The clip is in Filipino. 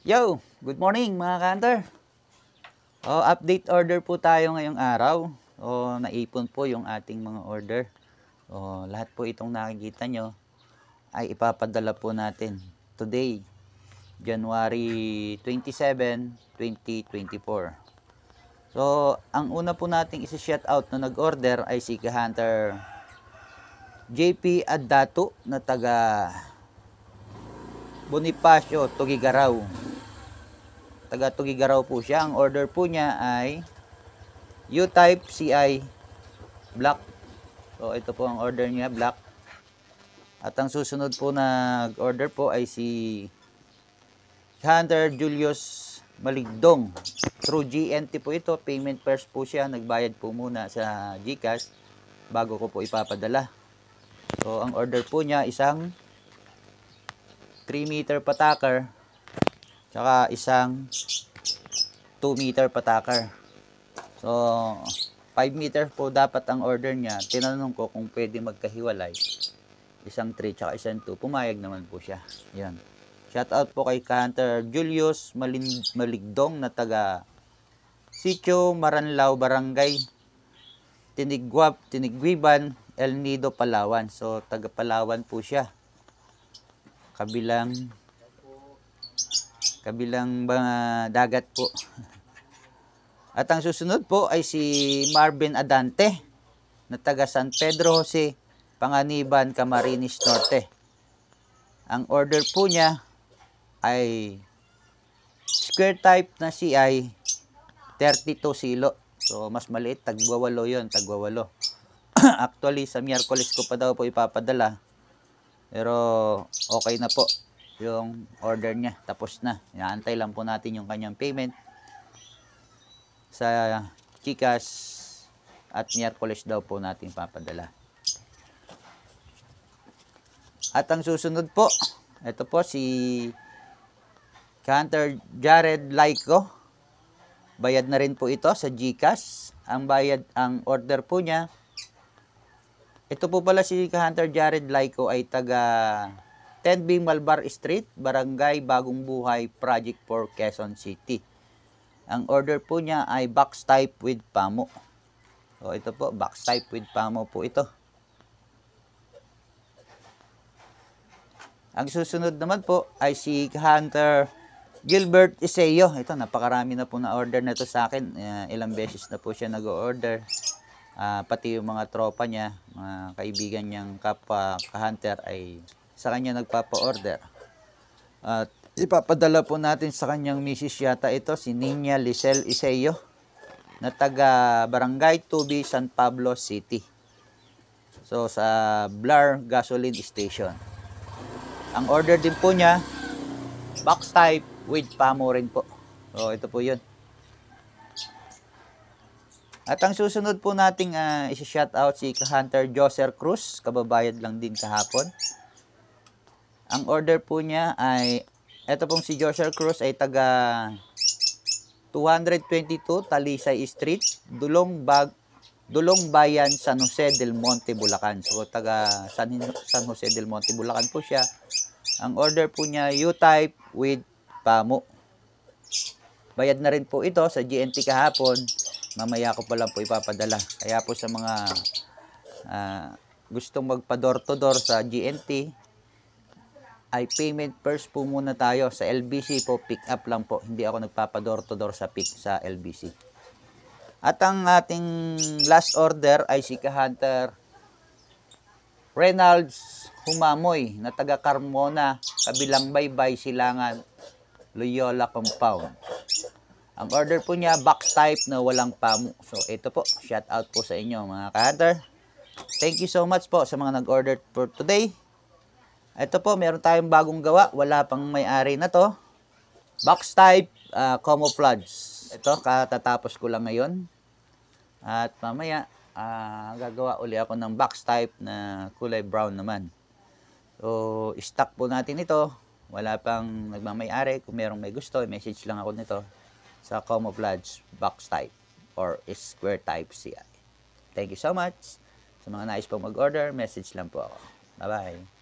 Yo! Good morning mga ka-hunter. Update order po tayo ngayong araw. Naipon po yung ating mga order. Lahat po itong nakikita nyo ay ipapadala po natin today, January 27, 2024. Ang una po nating isi-shoutout na nag-order ay si ka-hunter JP Addato na taga Bonifacio, Tugigaraw. Taga Tugigaraw po siya. Ang order po niya ay U-Type CI Black. Ito po ang order niya, Black. At ang susunod po nag-order po ay si Hunter Julius Maligdong. Through GNT po ito. Payment first po siya. Nagbayad po muna sa GCash bago ko po ipapadala. Ang order po niya isang 3-meter patakar tsaka isang 2-meter patakar. 5 meter po dapat ang order niya. Tinanong ko kung pwede magkahiwalay. Isang 3 tsaka isang 2. Pumayag naman po siya. Yan. Shout out po kay Hunter Julius Maligdong na taga Sitio Maranlao, Barangay Tinigwiban, El Nido, Palawan. Taga Palawan po siya. Kabilang dagat po. At ang susunod po ay si Marvin Adante na taga San Pedro Jose, Panganiban, Camarines Norte. Ang order po niya ay square type na CI 32 silo. Mas maliit, tagwawalo yun, tagwawalo. Actually, sa Miyerkules ko pa daw po ipapadala. Pero okay na po yung order niya. Tapos na. Inaantay lang po natin yung kanyang payment sa GCash at Miyerkules daw po natin papadala. At ang susunod po, ito po si Hunter Jared Laico. Bayad na rin po ito sa GCash. Ang order po niya, ito po pala si Hunter Jared Laico ay taga 10B Malbar Street, Barangay Bagong Buhay, Project 4, Quezon City. Ang order po niya ay box type with pamo. Ito po, box type with pamo po ito. Ang susunod naman po ay si Hunter Gilbert Iseo. Ito, napakarami na po na order na ito sa akin. Ilang beses na po siya nag-order. Pati yung mga tropa niya, mga kaibigan niyang kapwa ka-hunter ay sa kanya nagpapa-order. At ipapadala po natin sa kanyang misis yata ito, si Niña Lisel Iseo na taga Barangay Tubi, San Pablo City. Sa Blar Gasoline Station. Ang order din po niya, box type with pamo rin po. Ito po yun. At ang susunod po nating isi-shoutout si Hunter Joser Cruz, kababayad lang din kahapon. Ang order po niya ay, eto pong si Joser Cruz ay taga 222 Talisay Street, Dulong Bayan, San Jose del Monte, Bulacan. Taga San Jose del Monte, Bulacan po siya. Ang order po niya, U-type with pamo. Bayad na rin po ito sa GNT kahapon. Mamaya ko pa lang po ipapadala. Kaya po sa mga gustong magpa-door to door sa GNT, ay payment first po muna tayo. Sa LBC po, pick up lang po. Hindi ako nagpapa-door to door sa LBC. At ang ating last order ay si ka-hunter Reynolds Humamoy na taga Carmona, kabilang Baybay, Silangan, Loyola Compound. Ang order po niya, box type na walang pamo. Ito po, shout out po sa inyo mga ka-hunter. Thank you so much po sa mga nag-order for today. Ito po, meron tayong bagong gawa. Wala pang may-ari na to. Box type, camouflage. Ito, katatapos ko lang ngayon. At mamaya, gagawa uli ako ng box type na kulay brown naman. Stock po natin ito. Wala pang nagmamay-ari. Kung merong may gusto, message lang ako nito sa camouflage box type or square type CI. Thank you so much. Sa mga nais pong mag-order, message lang po ako. Bye-bye.